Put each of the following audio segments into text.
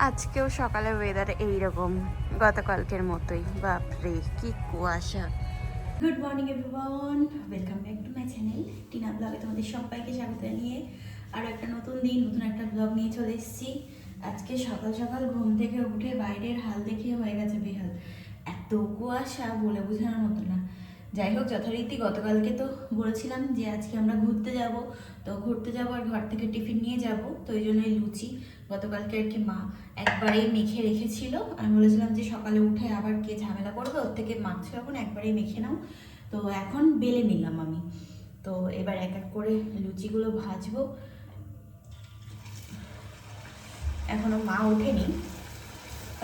আজকেও সকালে ওয়েদার এইরকম, গতকালকের মতোই। বাপরে কি কুয়াশা। Good morning everyone, welcome back to my channel Tina ব্লগে। তোমাদের সবাইকে স্বাগত জানিয়ে আর একটা নতুন দিন, নতুন একটা ব্লগ নিয়ে চলে এসেছি। আজকে সকাল সকাল ঘুম থেকে উঠে বাইরের হাল দেখে হয়ে গেছে বেহাল। এত কুয়াশা বলে বোঝানোর মতো না। যাই হোক, যথারীতি গতকালকে তো বলেছিলাম যে আজকে আমরা ঘুরতে যাব, তো ঘুরতে যাব আর ঘর থেকে টিফিন নিয়ে যাব, তো ওই জন্যই লুচি গতকালকে আর কি মা একবারেই মেখে রেখেছিল। আমি বলেছিলাম যে সকালে উঠে আবার কে ঝামেলা করবে, ওর থেকে মাখছো এখন একবারেই মেখে নাও। তো এখন বেলে নিলাম আমি, তো এবার এক এক করে লুচিগুলো ভাজবো। এখনো মা ওঠেনি,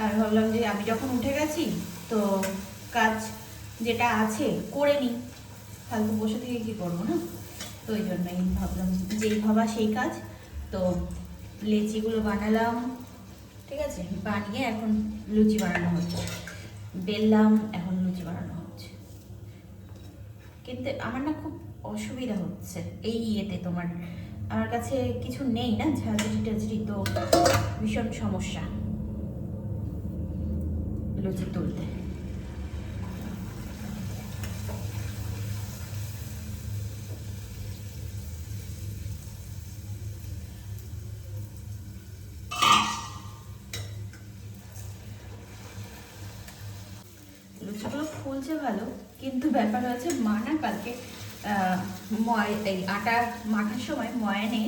আমি ভাবলাম যে আমি যখন উঠে গেছি তো কাজ যেটা আছে করে নিই, ফালতু বসে থেকে কী করবো না। তো ওই জন্যই ভাবলাম যেই ভাবা সেই কাজ। তো লেচিগুলো বানালাম, ঠিক আছে, বানিয়ে এখন লুচি বানানো হচ্ছে। বেললাম, এখন লুচি বানানো হচ্ছে। কিন্তু আমার না খুব অসুবিধা হচ্ছে এই ইয়েতে, তোমার আমার কাছে কিছু নেই না ঝাঁঝরি টাঝরি, তো ভীষণ সমস্যা লুচি তুলতে। লুচিগুলো ফুলছে ভালো, কিন্তু ব্যাপার হচ্ছে মা না কালকে এই আটা মাখার সময় ময়ানে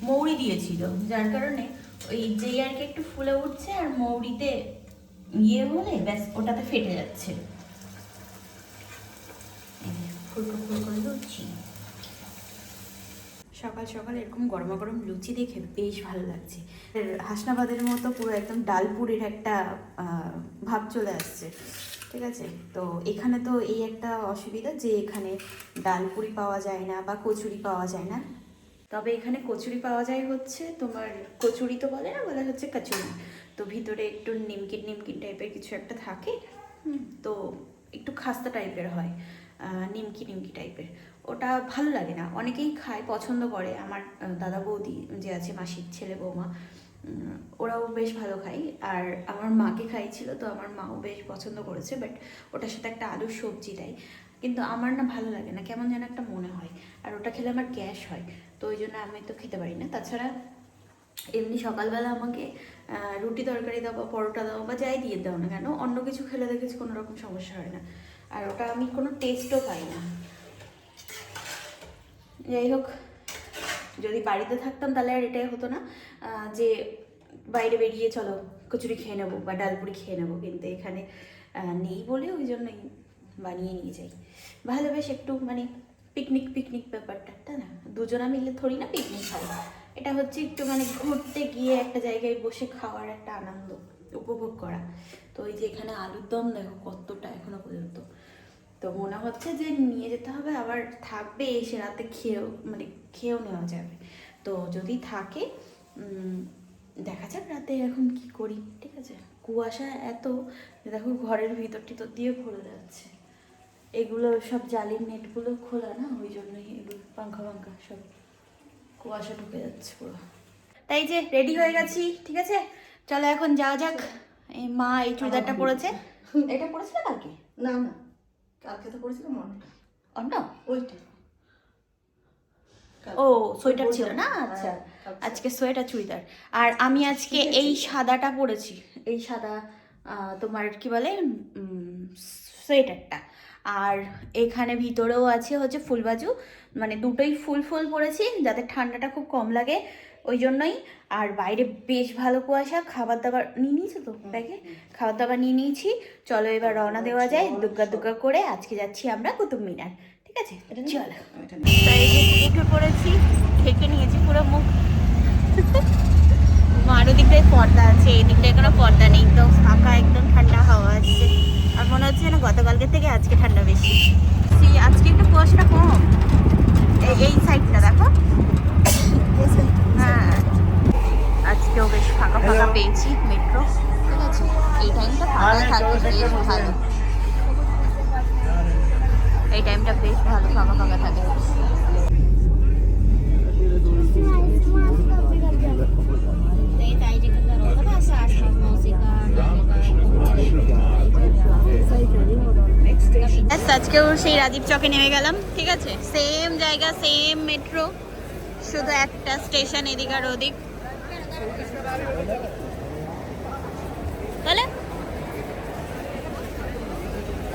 মৌরি দিয়েছিল, যার কারণে ওই যেই আর কি একটু ফুলে উঠছে আর মৌরিতে ইয়ে হলে ব্যাস ওটাতে ফেটে যাচ্ছে। ফুলকো ফুল করে লুচি সকাল সকাল এরকম গরমা গরম লুচি দেখে বেশ ভালো লাগছে। হাসনাবাদের মতো পুরো একদম ডালপুরির একটা ভাব চলে আসছে, ঠিক আছে। তো এখানে তো এই একটা অসুবিধা যে এখানে ডালপুরি পাওয়া যায় না বা কচুরি পাওয়া যায় না। তবে এখানে কচুরি পাওয়া যায় হচ্ছে তোমার, কচুরি তো বলে না, বলে হচ্ছে কচুরি। তো ভিতরে একটু নিমকিন নিমকিন টাইপের কিছু একটা থাকে, তো একটু খাস্তা টাইপের হয়, নিমকি নিমকি টাইপের। ওটা ভালো লাগে না, অনেকেই খায়, পছন্দ করে। আমার দাদা বৌদি যে আছে, মাসির ছেলে বৌমা, ওরাও বেশ ভালো খায়। আর আমার মাকে খাইছিল, তো আমার মাও বেশ পছন্দ করেছে, বাট ওটার সাথে একটা আলুর সবজি দেয়, কিন্তু আমার না ভালো লাগে না, কেমন যেন একটা মনে হয়। আর ওটা খেলে আমার গ্যাস হয়, তো ওই জন্য আমি তো খেতে পারি না। তাছাড়া এমনি সকালবেলা আমাকে রুটি তরকারি দাও বা পরোটা দাও বা যাই দিয়ে দাও না কেন, অন্য কিছু খেলে দেখেছি কোনো রকম সমস্যা হয় না, আর ওটা আমি কোনো টেস্টও পাই না। যাই হোক, যদি বাড়িতে থাকতাম তাহলে আর এটাই হতো না যে বাইরে বেরিয়ে চলো কচুরি খেয়ে নেবো বা ডালপুরি খেয়ে নেবো, কিন্তু এখানে নেই বলে ওই জন্যই বানিয়ে নিয়ে যাই। ভালো বেশ একটু মানে পিকনিক পিকনিক ব্যাপারটা, তাই না? দুজনা মিলে থরি না পিকনিক খাওয়া, এটা হচ্ছে একটু মানে ঘুরতে গিয়ে একটা জায়গায় বসে খাওয়ার একটা আনন্দ উপভোগ করা। তো ওই যে এখানে আলুর দম দেখো কতটা এখনো পর্যন্ত, তো মনে হচ্ছে যে নিয়ে যেতে হবে, আবার থাকবে এসে রাতে খেয়েও নেওয়া যাবে। তো যদি থাকে দেখা যাক রাতে এখন কি করি, ঠিক আছে। কুয়াশা এত, দেখো ঘরের ভিতর টিতর দিয়ে ভরে যাচ্ছে, এগুলো সব জালির নেটগুলো খোলা না, ওই জন্যই এগুলো পাঙ্খা পাঙ্খা সব কুয়াশা ঢুকে যাচ্ছে পুরো। তাই যে রেডি হয়ে গেছি, ঠিক আছে, চলো এখন যাওয়া যাক। এই মা এই চুড়িদারটা পরেছে, এটা পরেছিল কালকে? না না, কালকে তো পড়েছিলাম অন্য ওইটা। ও সোয়েটার ছিল না, আচ্ছা আজকে সোয়েটার চুড়িদার। আর আমি আজকে এই সাদাটা পরেছি, এই সাদা তোমার কি বলে সোয়েটারটা। আর এখানে ভিতরেও আছে হচ্ছে ফুল বাজু, মানে দুটোই ফুল ফুল পরেছি যাতে ঠান্ডাটা খুব কম লাগে, ওই জন্যই। আর বাইরে বেশ ভালো কুয়াশা। খাবার দাবার নিয়ে নিয়েছো তো ব্যাগে? খাবার দাবার নিয়ে নিয়েছি, চলো এবার রওনা দেওয়া যায় দুগ্গা দুগ্গা করে। আজকে যাচ্ছি আমরা কুতুব মিনার, ঠিক আছে, চলো। তাই যে উঠে পড়েছি, ঢেকে নিয়েছি পুরো মুখ। মার ওদিকটায় পর্দা আছে, এই দিকটায় কোনো পর্দা নেই, তো ফাঁকা একদম, ঠান্ডা হাওয়া আসছে। আর মনে হচ্ছে না গতকালকে থেকে আজকে ঠান্ডা বেশি। আজকে একটু কুয়াশাটা কম, এই সাইডটা দেখো। হ্যাঁ, আজকেও বেশ ফাঁকা ফাঁকা পেয়েছি মেট্রো, ঠিক আছে। এই টাইমটা ফাঁকা থাকে বেশ ভালো, এই টাইমটা বেশ ভালো ফাঁকা ফাঁকা থাকে। তাই যে আজকেও সেই রাজীব চকে নেমে গেলাম, ঠিক আছে, সেম জায়গা সেম মেট্রো, শুধু একটা স্টেশন এদিক আর ওদিক। তাহলে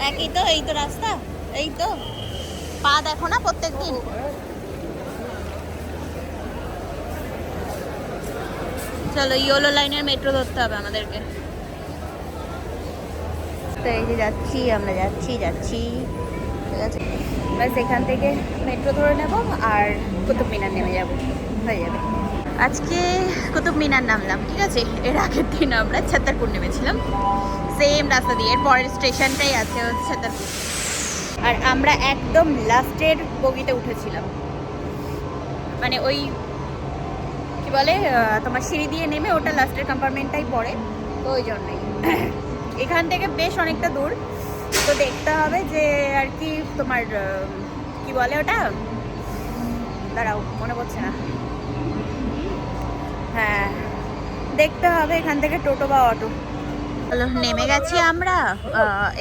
একই তো, এই তো রাস্তা, এই তো পা দেখো না প্রত্যেকদিন। চলো ইয়েলো লাইনের মেট্রো ধরতে হবে আমাদেরকে। তো এই যে যাচ্ছি আমরা, যাচ্ছি ঠিক আছে, ব্যাস এখান থেকে মেট্রো ধরে নেব আর কুতুব মিনার নেমে যাব, হয়ে যাবে। আজকে কুতুব মিনার নামলাম, ঠিক আছে। এর আগের দিন আমরা ছত্তরপুর নেমেছিলাম সেম রাস্তা দিয়ে, এর পরের স্টেশনটাই আছে হচ্ছে ছত্তরপুর। আর আমরা একদম লাস্টের বগিতে উঠেছিলাম, মানে ওই কি বলে তোমার সিঁড়ি দিয়ে নেমে ওটা লাস্টের কম্পার্টমেন্টটাই পড়ে, তো ওই জন্যই। এখান থেকে বেশ অনেকটা দূর, তো দেখতে হবে যে আর কি তোমার কি বলে ওটা, দাঁড়াও মনে পড়ছে না, হ্যাঁ দেখতে হবে এখান থেকে টোটো বা অটো। হ্যালো, নেমে গেছি আমরা।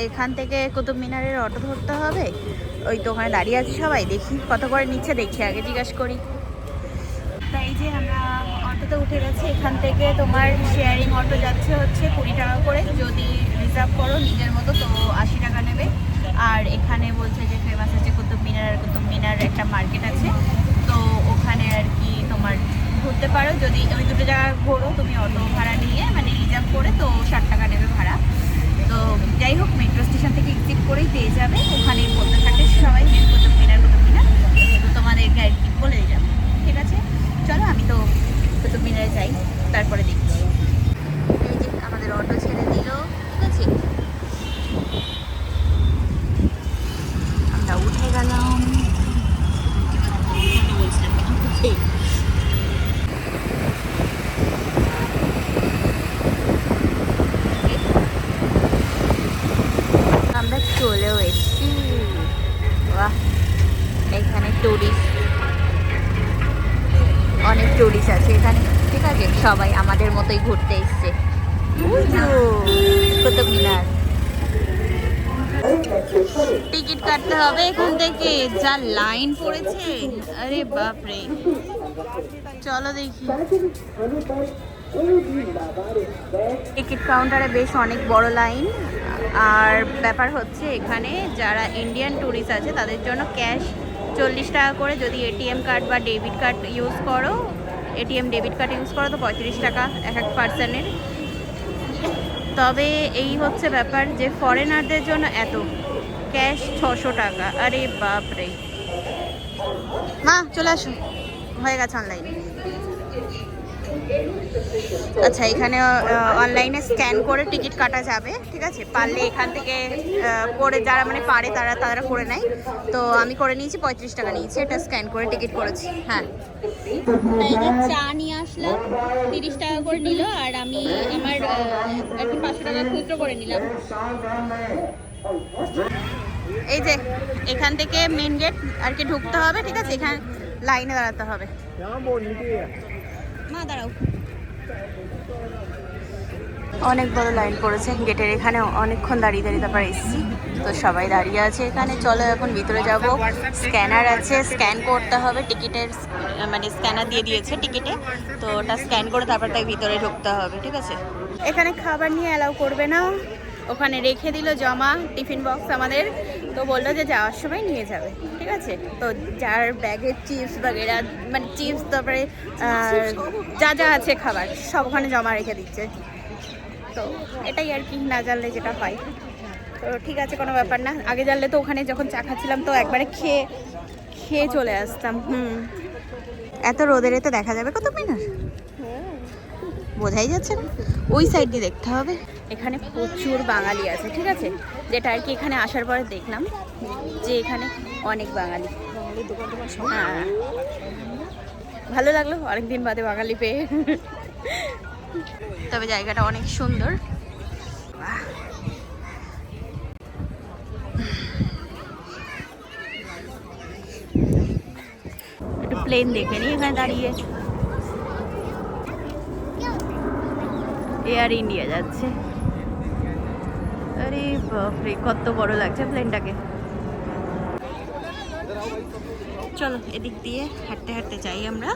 এখান থেকে কুতুব মিনারের অটো ধরতে হবে, ওই তো ওখানে দাঁড়িয়ে আছে সবাই, দেখি কত করে নিচ্ছে, দেখি আগে জিজ্ঞাসা করি। তাই যে আমরা অটোতে উঠে গেছি, এখান থেকে তোমার শেয়ারিং অটো যাচ্ছে হচ্ছে 20 টাকা করে, যদি রিজার্ভ করো নিজের মতো তো 80 টাকা নেবে। আর এখানে বলছে যে ফেমাস আছে কুতুব মিনার, আর কুতুব মিনার একটা মার্কেট আছে, তো ওখানে আর কি তোমার ঘুরতে পারো, যদি ওই দুটো জায়গা ঘোরো তুমি অটো ভাড়া নিয়ে, মানে রিজার্ভ করে, তো 60 টাকা নেবে ভাড়া। তো যাই হোক, মেট্রো স্টেশন থেকে এক্সিট করেই পেয়ে যাবে, ওখানে বলতে থাকে সবাই যে কুতুব মিনার, তো তোমাদেরকে আর কি বলে যাবে, ঠিক আছে। চলো আমি তো কুতুব মিনারে যাই, তারপরে দেখছি। এই যে আমাদের অটো ছেড়ে দিল, ঠিক আছে, আমরা উঠে গেলাম। আমরা চলেও এসেছি, বাহ, এখানে টুরিস্ট, অনেক টুরিস্ট আছে এখানে, ঠিক আছে, সবাই আমাদের মতোই ঘুরতে এসছে। কুতুব মিনার টিকিট কাটতে হবে এখান থেকে, যা লাইন পড়েছে, আরে বাপরে। চলো দেখি, টিকিট কাউন্টারে বেশ অনেক বড় লাইন। আর ব্যাপার হচ্ছে এখানে যারা ইন্ডিয়ান ট্যুরিস্ট আছে তাদের জন্য ক্যাশ 40 টাকা করে, যদি এটিএম কার্ড বা ডেবিট কার্ড ইউজ করো, এটিএম ডেবিট কার্ড ইউজ করো তো 35 টাকা এক এক পার্সনের। তবে এই হচ্ছে ব্যাপার যে ফরেনারদের জন্য এত, ক্যাশ 600 টাকা, আরে বাপরে। মা চলে আসো, হয়ে গেছে অনলাইন। আচ্ছা, এখানে অনলাইনে স্ক্যান করে টিকিট কাটা যাবে, ঠিক আছে, পারলে এখান থেকে করে যারা মানে পারে তারা করে নেয়, তো আমি করে নিয়েছি, 35 টাকা নিয়েছি, এটা স্ক্যান করে টিকিট করেছি। হ্যাঁ, তাই যে চা নিয়ে আসলাম, 30 টাকা করে নিল, আর আমি আমার আর কি 500 টাকা খুচরো করে নিলাম। এই যে এখান থেকে মেন গেট আর কি ঢুকতে হবে, ঠিক আছে, এখানে লাইনে দাঁড়াতে হবে। মা দাঁড়াও, অনেক বড় লাইন পড়েছে গেটের এখানে, অনেকক্ষণ দাঁড়িয়ে তারপর এসেছি, তো সবাই দাঁড়িয়ে আছে এখানে। চলো এখন ভিতরে যাব, স্ক্যানার আছে, স্ক্যান করতে হবে টিকিটের, মানে স্ক্যানার দিয়ে দিয়েছে টিকিটে, তো ওটা স্ক্যান করে তারপর তাই ভিতরে ঢুকতে হবে, ঠিক আছে। এখানে খাবার নিয়ে অ্যালাউ করবে না, ওখানে রেখে দিল জমা টিফিন বক্স আমাদের, তো বললো যে যাওয়ার সময় নিয়ে যাবে, ঠিক আছে। তো যার ব্যাগে চিপস বাগেরা, মানে চিপস, তারপরে যা যা আছে খাবার সব ওখানে জমা রেখে দিচ্ছে, তো এটাই আর কি, না জানলে যেটা হয়। তো ঠিক আছে, কোনো ব্যাপার না, আগে জানলে তো ওখানে যখন চা খাচ্ছিলাম তো একবারে খেয়ে চলে আসতাম। এত রোদের এতে দেখা যাবে কুতুব মিনার, বোঝাই যাচ্ছে না, ওই সাইড দিয়ে দেখতে হবে। এখানে প্রচুর বাঙালি আছে, ঠিক আছে, যেটা আর কি এখানে আসার পরে দেখলাম যে এখানে অনেক বাঙালি। হ্যাঁ, ভালো লাগলো অনেকদিন বাদে বাঙালি পেয়ে। তবে জায়গাটা অনেক সুন্দর। একটু প্লেন দেখে নি এখানে দাঁড়িয়ে, এয়ার ইন্ডিয়া যাচ্ছে, আরে বাপরে কত বড় লাগছে প্লেনটাকে। চলো এদিক দিয়ে হাঁটতে হাঁটতে যাই আমরা।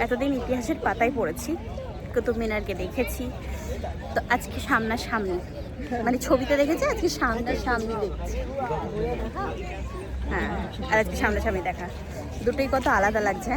এতদিন ইতিহাসের পাতায় পড়েছি, কুতুব মিনারকে দেখেছি, তো আজকে সামনাসামনি, মানে ছবিতে দেখেছি, আজকে সামনাসামনি দেখছি। হ্যাঁ, আর আজকে সামনাসামনি দেখা, দুটোই কত আলাদা লাগছে।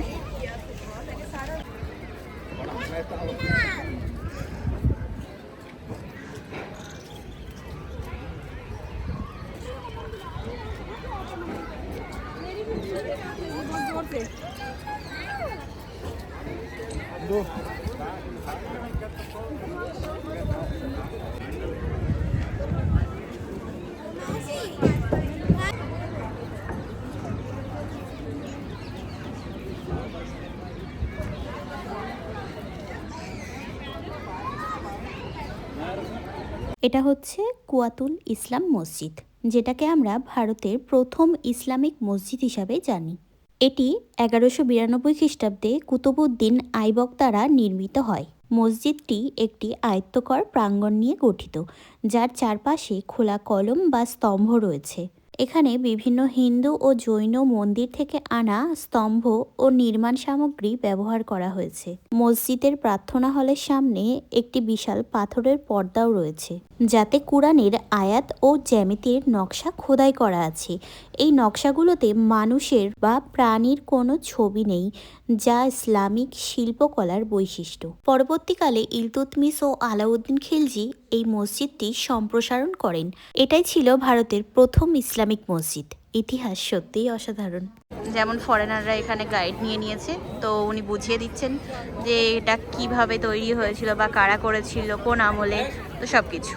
এটা হচ্ছে কুয়াতুল ইসলাম মসজিদ, যেটাকে আমরা ভারতের প্রথম ইসলামিক মসজিদ হিসাবে জানি। এটি 1192 খ্রিস্টাব্দে কুতুবউদ্দিন আইবক দ্বারা নির্মিত হয়। মসজিদটি একটি আয়ত্তকার প্রাঙ্গণ নিয়ে গঠিত, যার চারপাশে খোলা কলম বা স্তম্ভ রয়েছে। এখানে বিভিন্ন হিন্দু ও জৈন মন্দির থেকে আনা স্তম্ভ ও নির্মাণ সামগ্রী ব্যবহার করা হয়েছে। মসজিদের প্রার্থনা হলের সামনে একটি বিশাল পাথরের পর্দাও রয়েছে, যাতে কুরআনের আয়াত ও জ্যামিতির নকশা খোদাই করা আছে। এই নকশাগুলোতে মানুষের বা প্রাণীর কোনো ছবি নেই, যা ইসলামিক শিল্পকলার বৈশিষ্ট্য। পরবর্তীকালে ইলতুৎমিশ ও আলাউদ্দিন খিলজি এই মসজিদটি সম্প্রসারণ করেন। এটাই ছিল ভারতের প্রথম ইসলামিক মসজিদ। ইতিহাস সত্যিই অসাধারণ। যেমন ফরেনাররা এখানে গাইড নিয়ে নিয়েছে, তো উনি বুঝিয়ে দিচ্ছেন যে এটা কিভাবে তৈরি হয়েছিল বা কারা করেছিল, কোন আমলে, তো সব কিছু।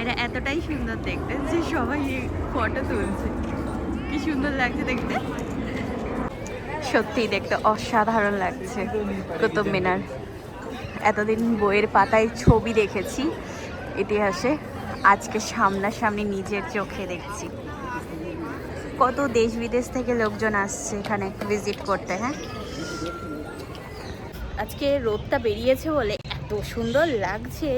এটা এতটাই সুন্দর দেখতে যে সবাই ফটো তুলছে। কি সুন্দর লাগছে দেখতে, সত্যিই দেখতে অসাধারণ লাগছে কুতুব মিনার। এতদিন বইয়ের পাতায় ছবি দেখেছি ইতিহাসে, আজকে সামনাসামনি নিজের চোখে দেখছি। কত দেশ বিদেশ থেকে লোকজন আসছে এখানে ভিজিট করতে। হ্যাঁ, আজকে রোদটা বেরিয়েছে বলে এত সুন্দর লাগছে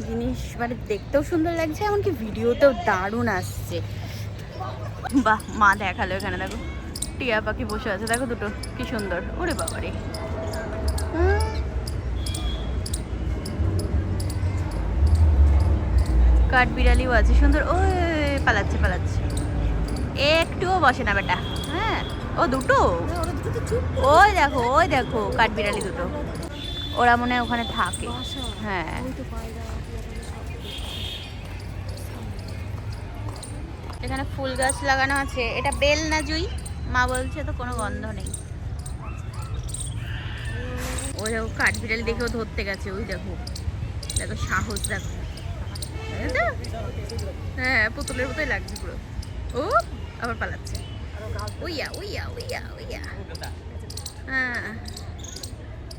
জিনিস, মানে দেখতেও সুন্দর লাগছে, এমনকি ভিডিওতেও দারুণ আসছে। বাহ, মা দেখালো এখানে, দেখো টিয়া পাখি বসে আছে, দেখো দুটো, কি সুন্দর। ওরে বাবারে, কাঠ বিড়ালিও আছে সুন্দর। ও পালাচ্ছে পালাচ্ছে, একটুও বসে না বেটা। হ্যাঁ, ও দুটো, ওই দেখো ওই দেখো কাঠ বিড়ালি দুটো, ওরা মনে হয় ওখানে থাকে। হ্যাঁ, এখানে ফুল গাছ লাগানো আছে। এটা বেল না জুই? মা বলছে তো কোনো গন্ধ নেই। ওই দেখো কাঠ বিড়ালি দেখেও ধরতে গেছে, ওই দেখো দেখো সাহস, দেখো। হ্যাঁ, পুতুলের মতোই লাগছে পুরো। ও আবার পালাচ্ছে, উইয়া উইয়া উইয়া উইয়া। হ্যাঁ,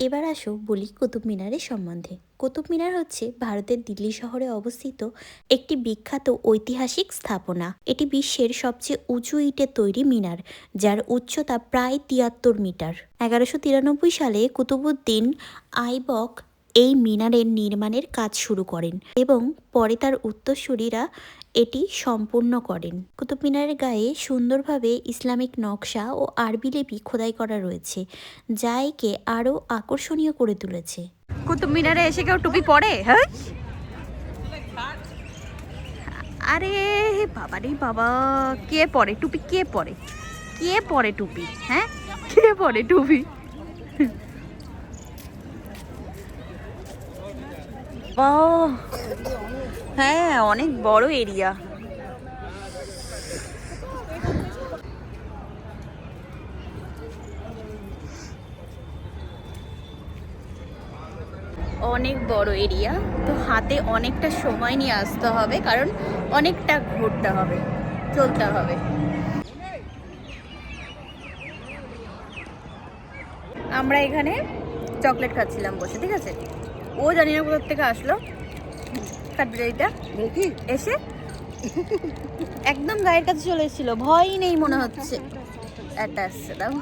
এবার আসো বলি কুতুব মিনারের সম্বন্ধে। কুতুব মিনার হচ্ছে ভারতের দিল্লি শহরে অবস্থিত একটি বিখ্যাত ঐতিহাসিক স্থাপনা। এটি বিশ্বের সবচেয়ে উঁচু ইটের তৈরি মিনার, যার উচ্চতা প্রায় 73 মিটার। 1193 সালে কুতুবউদ্দিন আইবক এই মিনারের নির্মাণের কাজ শুরু করেন এবং পরে তার উত্তরসূরিরা এটি সম্পূর্ণ করেন। কুতুব মিনারের গায়ে সুন্দরভাবে ইসলামিক নকশা ও আরবি লিপি খোদাই করা রয়েছে, যা একে আরও আকর্ষণীয় করে তুলেছে। কুতুব মিনারে এসে কেউ টুপি পরে? হ্যাঁ, আরে বাবা রে বাবা, কে পরে টুপি? কে পরে? কে পরে টুপি? হ্যাঁ, কে পরে টুপি? হ্যাঁ, অনেক বড় এরিয়া। অনেক বড় এরিয়া, তো হাতে অনেকটা সময় নিয়ে আসতে হবে, কারণ অনেকটা ঘুরতে হবে, চলতে হবে। আমরা এখানে চকলেট খাচ্ছিলাম বসে, ঠিক আছে। ও জানি না কোথা থেকে আসলো কাঠবিড়ালিটা, এসে একদম গায়ের কাছে চলে এসেছিল, ভয় নেই মনে হচ্ছে। একটা আসছে, দাও,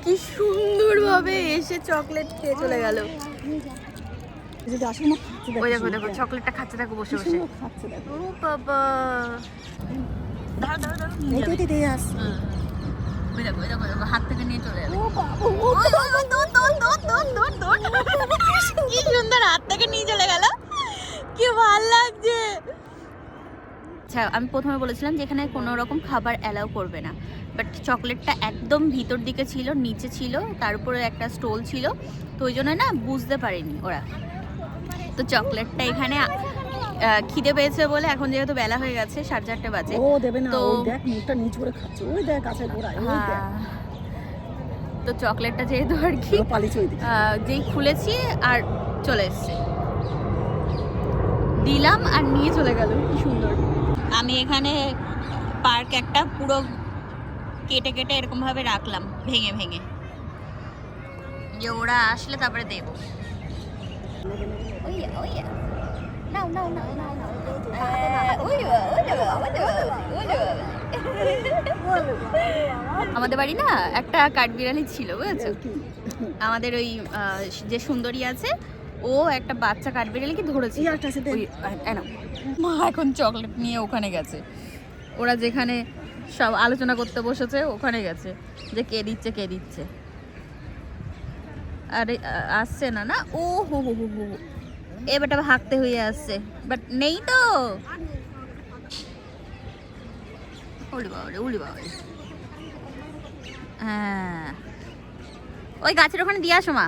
কি সুন্দরভাবে এসে চকলেট খেয়ে চলে গেল। যদি আসলে না খাচ্ছে ওই দেখো দেখো চকলেটটা খাচ্ছে দেখো বসে বসে। খাচ্ছে দেখো। ও বাবা, দাঁড়াও দাঁড়াও দাঁড়াও, নিয়ে যাবে। এই আসছে। ওই দেখো ওই দেখো ওই দেখো, হাত থেকে নিয়ে চলে যাবে। ও বাবা, ওই, ওই, ওই, দৌড়, দৌড়, দৌড়, দৌড়, দৌড়, দৌড়। কি সুন্দর হাত থেকে নিয়ে চলে গেল, কি ভালো লাগছে। আচ্ছা, আমি প্রথমে বলেছিলাম যে এখানে কোনো রকম খাবার অ্যালাউ করবে না, বাট চকলেটটা একদম ভিতর দিকে ছিল, নিচে ছিল, তার উপরে একটা স্টল ছিল, তো ওই জন্য না বুঝতে পারেনি ওরা। তো চকলেটটা এখানে খিদে পেয়েছে বলে, এখন যেহেতু বেলা হয়ে গেছে 4:30 বাজে, ও দেবে না, তো ওই দেখ মুখটা নিচ করে খাচ্ছে, ওই দেখ গাছের গোড়ায়, ওই দেখ তো চকলেটটা যেহেতু আর কি ও পালিয়েছে ওই দিকে। যেই খুলেছি আর চলে এসছে, দিলাম আর নিয়ে চলে গেল, কি সুন্দর। আমি এখানে পার্ক একটা পুরো কেটে কেটে এরকম ভাবে রাখলাম, ভেঙে ভেঙে, যে ওরা আসলে তারপরে দেবো। আমাদের বাড়ি না একটা কাঠবিড়ালি ছিল, বুঝেছো? আমাদের ওই যে সুন্দরী আছে, ও একটা বাচ্চা কাঠবিড়ালিকে ধরেছে। মা এখন চকলেট নিয়ে ওখানে গেছে, ওরা যেখানে সব আলোচনা করতে বসেছে ওখানে গেছে, যে কে দিচ্ছে কে দিচ্ছে। আরে আসছে না, না ও হো হো হো হো, এবারটা হাঁকতে হয়ে আসছে, বাট নেই তো। উলি বাবা রে, উলি বাবা রে। হ্যাঁ, ওই গাছের ওখানে দিয়ে আসো মা।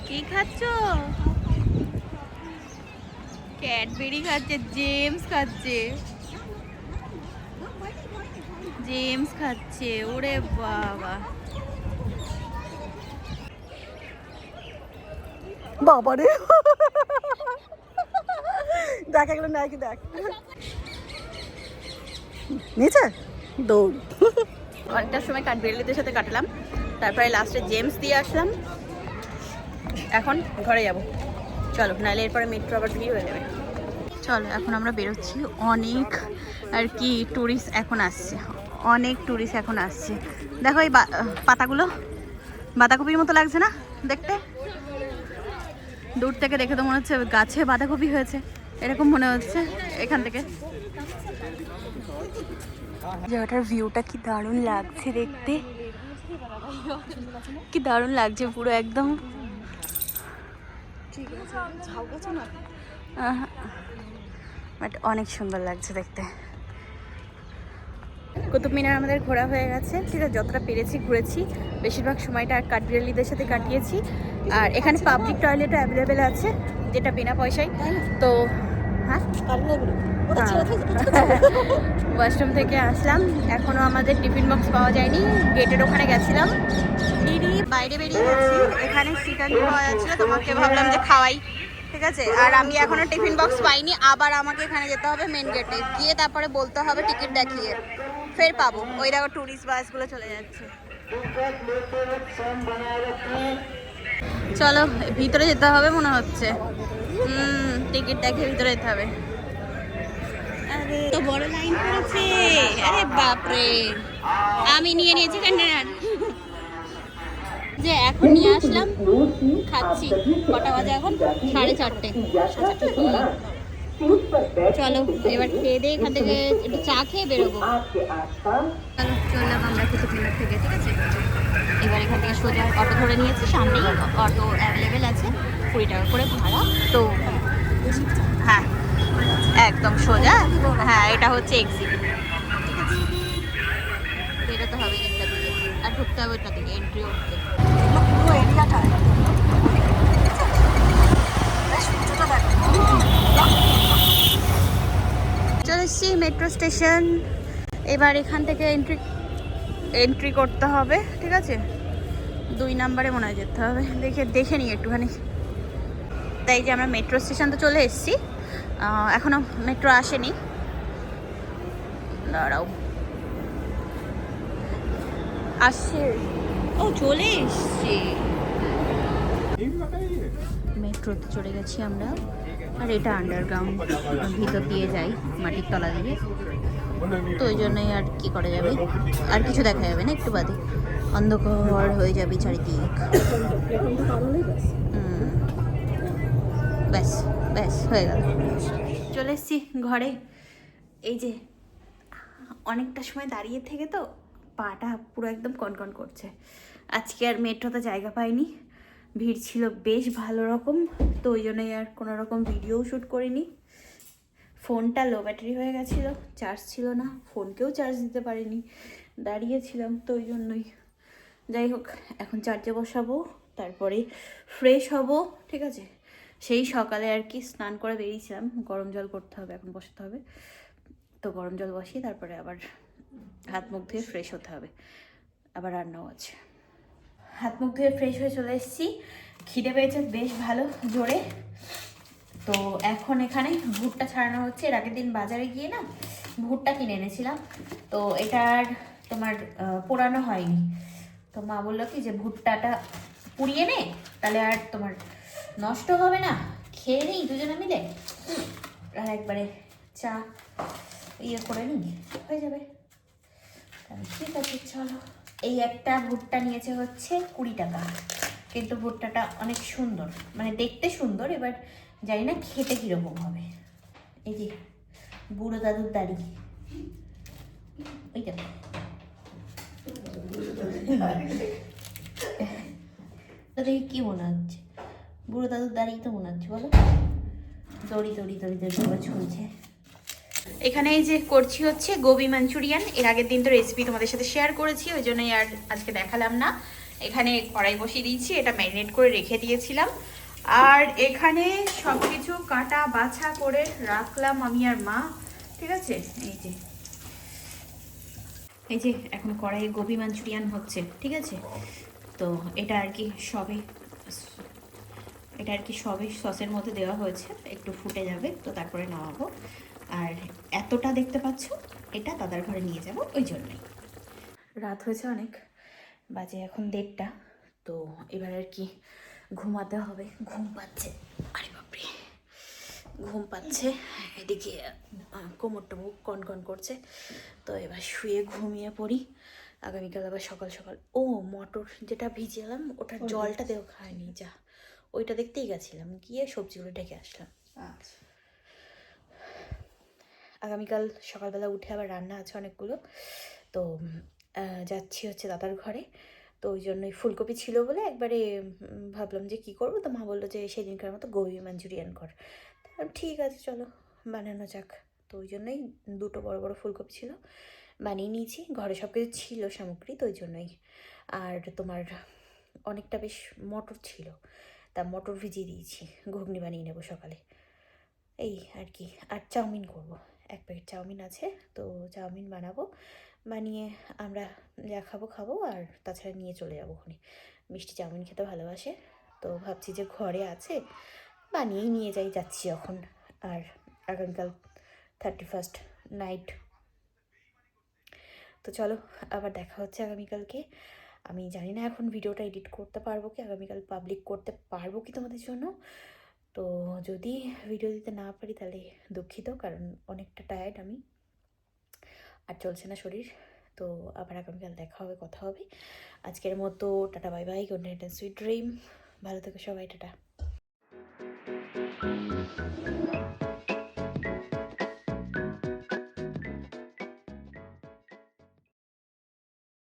কি খাচ্ছ? ক্যাডবেরি খাচ্ছে, জেমস খাচ্ছে, জেমস খাচ্ছে। ওরে বাবা, বাবা রে, দেখ এগুলো নাই কি দেখ, নিচে দৌড়। অনেকটা সময় কাঠবিড়ালিদের সাথে কাটলাম, তারপরে লাস্টে জেমস দিয়ে আসলাম। এখন ঘরে যাব, চলো, নাহলে এরপরে মেট্রো আবার ভিড় হয়ে যাবে। চলো এখন আমরা বেরোচ্ছি। অনেক আর কি ট্যুরিস্ট এখন আসছে, অনেক ট্যুরিস্ট এখন আসছে। দেখো এই পাতাগুলো বাঁধাকপির মতো লাগছে না দেখতে? দূর থেকে দেখে তো মনে হচ্ছে গাছে বাঁধাকপি হয়েছে, এরকম মনে হচ্ছে এখান থেকে। জায়গাটার ভিউটা কি দারুণ লাগছে দেখতে, কি দারুণ লাগছে পুরো একদম। বাট অনেক সুন্দর লাগছে দেখতে। কুতুব মিনার আমাদের ঘোরা হয়ে গেছে, ঠিক আছে, যতটা পেরেছি ঘুরেছি। বেশিরভাগ সময়টা আর কাঠবিড়ালিদের সাথে কাটিয়েছি। আর এখানে পাবলিক টয়লেটও অ্যাভেলেবেল আছে, যেটা বিনা পয়সায়। তো হ্যাঁ, ওয়াশরুম থেকে আসলাম, এখনো আমাদের টিফিন বক্স পাওয়া যায়নি। গেটের ওখানে গেছিলাম, বাইরে বেরিয়ে গেছি। এখানে চিকেন পাওয়া যাচ্ছিল, তোমাকে ভাবলাম যে খাওয়াই, ঠিক আছে। আর আমি এখনো টিফিন বক্স পাইনি, আবার আমাকে এখানে যেতে হবে মেন গেটে গিয়ে, তারপরে বলতে হবে টিকিট দেখিয়ে ফের পাবো। ওই দেখো টুরিস্ট বাসগুলো চলে যাচ্ছে। চলো ভিতরে যেতে হবে মনে হচ্ছে, টিকিট দেখিয়ে ভিতরে যেতে হবে। আরে তো বড় লাইন পড়েছে, আরে বাপরে, আমি নিয়ে নিয়েছি কন্টেনার, যে এখন নিয়ে আসলাম, খাচ্ছি। কটা বাজে এখন? 4:30। চলো এবার খেয়ে দিয়ে এখান থেকে একটু চা খেয়ে বেরোবো। চললাম আমরা কুতুব মিনার থেকে, ঠিক আছে। এবার এখান থেকে সোজা অটো ধরে নিয়েছি, সামনেই অটো অ্যাভেলেবেল আছে, 20 টাকা করে ভাড়া। তো হ্যাঁ একদম সোজা, হ্যাঁ এটা হচ্ছে এক্সিট, ঠিক আছে। বেরোতে হবে একটা দিকে আর ঢুকতে হবে ওটা দিকে, এন্ট্রি উঠতে। পুরো এরিয়াটা চলে এসছি মেট্রো স্টেশন। এবার এখান থেকে এন্ট্রি করতে হবে, ঠিক আছে। 2 নম্বরে মনে হয় যেতে হবে, দেখে নিই একটুখানি। তাই যে আমরা মেট্রো স্টেশন তো চলে এসেছি, এখনো মেট্রো আসেনি, দাঁড়াও আসছে, ও চলে এসছে। মেট্রোতে চলে গেছি আমরা, আর এটা আন্ডারগ্রাউন্ড, ভিতর দিয়ে যাই মাটির তলা দিয়ে, তো ওই জন্যই আর কি করা যাবে, আর কিছু দেখা যাবে না, একটু বাদে অন্ধকার হয়ে যাবে চারিদিক। ব্যাস ব্যাস হয়ে গেল। চলে এসছি ঘরে। এই যে অনেকটা সময় দাঁড়িয়ে থেকে তো পাটা পুরো একদম কনকন করছে। আজকে আর মেট্রোতে জায়গা পাইনি, ভিড় ছিল বেশ ভালো রকম, তো ওই জন্যই আর কোনো রকম ভিডিও শ্যুট করিনি। ফোনটা লো ব্যাটারি হয়ে গেছিলো, চার্জ ছিল না, ফোনকেও চার্জ দিতে পারিনি, দাঁড়িয়েছিলাম তো ওই জন্যই। যাই হোক, এখন চার্জে বসাবো, তারপরে ফ্রেশ হব, ঠিক আছে। সেই সকালে আর কি স্নান করে বেরিয়েছিলাম, গরম জল করতে হবে, এখন বসাতে হবে, তো গরম জল বসিয়ে তারপরে আবার হাত মুখ ধুয়ে ফ্রেশ হতে হবে, আবার রান্নাও আছে। হাত মুখ ধুয়ে ফ্রেশ হয়ে চলে এসেছি, খিদে পেয়েছে বেশ ভালো জোরে। তো এখন এখানে ভুট্টা ছাড়ানো হচ্ছে। এর আগের দিন বাজারে গিয়ে না ভুট্টা কিনে এনেছিলাম, তো এটার তোমার পোড়ানো হয়নি, তো মা বললো কি যে ভুট্টাটা পুড়িয়ে নে, তাহলে আর তোমার নষ্ট হবে না, খেয়ে নিই দুজনে মিলে, আর একবারে চা ইয়ে করে নিই, হয়ে যাবে। ঠিক আছে চলো। এই একটা ভুট্টা নিয়েছে হচ্ছে 20 টাকা, কিন্তু ভুট্টাটা অনেক সুন্দর, মানে দেখতে সুন্দর, এবার জানি না খেতে কীরকম হবে। এই যে বুড়ো দাদুর দাড়ি, ওইটা দেখি কি মনে হচ্ছে, বুড়ো দাদুর দাড়ি তো মনে হচ্ছে, বলো। দড়ি দড়ি দড়ি দড়ি করে চলছে। এখানে এই যে করছি হচ্ছে গোবি মাঞ্চুরিয়ান। এর আগের দিন তো রেসিপি তোমাদের সাথে শেয়ার করেছি, ওই জন্যই আর আজকে দেখালাম না। এখানে কড়াই বসিয়ে দিয়েছি, এটা ম্যারিনেট করে রেখে দিয়েছিলাম, আর এখানে সব কিছু কাটা বাছা করে রাখলাম আমি আর মা, ঠিক আছে। এই যে এখন কড়াইয়ে গোবি মাঞ্চুরিয়ান হচ্ছে, ঠিক আছে। তো এটা আর কি সবে সসের মধ্যে দেওয়া হয়েছে, একটু ফুটে যাবে তো তারপরে নামাবো। আর এতটা দেখতে পাচ্ছ, এটা দাদার ঘরে নিয়ে যাব, ওই জন্যই। রাত হয়েছে অনেক, বাজে এখন 1:30, তো এবার আর কি ঘুমাতে হবে। ঘুম পাচ্ছে, আরে বাপরে ঘুম পাচ্ছে, এদিকে কোমরটা মুখ কনকন করছে, তো এবার শুয়ে ঘুমিয়ে পড়ি। আগামীকাল আবার সকাল সকাল মটর যেটা ভিজিয়েলাম ওটার জলটা দেও খায়নি, যা ওইটা দেখতেই গেছিলাম, গিয়ে সবজিগুলো ঢেকে আসলাম। আচ্ছা, আগামীকাল সকালবেলা উঠে আবার রান্না আছে অনেকগুলো, তো যাচ্ছি হচ্ছে দাদার ঘরে, তো ওই জন্যই ফুলকপি ছিল বলে একবারে ভাবলাম যে কী করবো, তো মা বললো যে সেদিনকার মতো গোবি মাঞ্চুরিয়ান কর। ঠিক আছে চলো বানানো যাক, তো ওই জন্যই 2টো বড় বড় ফুলকপি ছিল, বানিয়ে নিয়েছি। ঘরে সব কিছু ছিল সামগ্রী, তো ওই জন্যই। আর তোমার অনেকটা বেশ মটর ছিল, তা মটর ভিজিয়ে দিয়েছি, ঘুগনি বানিয়ে নেবো সকালে, এই আর কি। আর চাউমিন করব, 1 প্যাকেট চাউমিন আছে, তো চাউমিন বানাবো, বানিয়ে আমরা যা খাবো, আর তাছাড়া নিয়ে চলে যাবো ওখানে। মিষ্টি চাউমিন খেতে ভালোবাসে, তো ভাবছি যে ঘরে আছে বানিয়েই নিয়ে যাচ্ছি যখন। আর আগামীকাল 31st নাইট, তো চলো আবার দেখা হচ্ছে আগামীকালকে। আমি জানি না এখন ভিডিওটা এডিট করতে পারবো কি, আগামীকাল পাবলিক করতে পারবো কি তোমাদের জন্য। তো যদি ভিডিও দিতে না পারি তাহলে দুঃখিত, কারণ অনেকটা টায়ার্ড আমি, আর চলছে না শরীর। তো আবার আগামীকাল দেখা হবে, কথা হবে। আজকের মতো tata, bye bye, good night and sweet dream. ভালো থেকো সবাই, টাটা।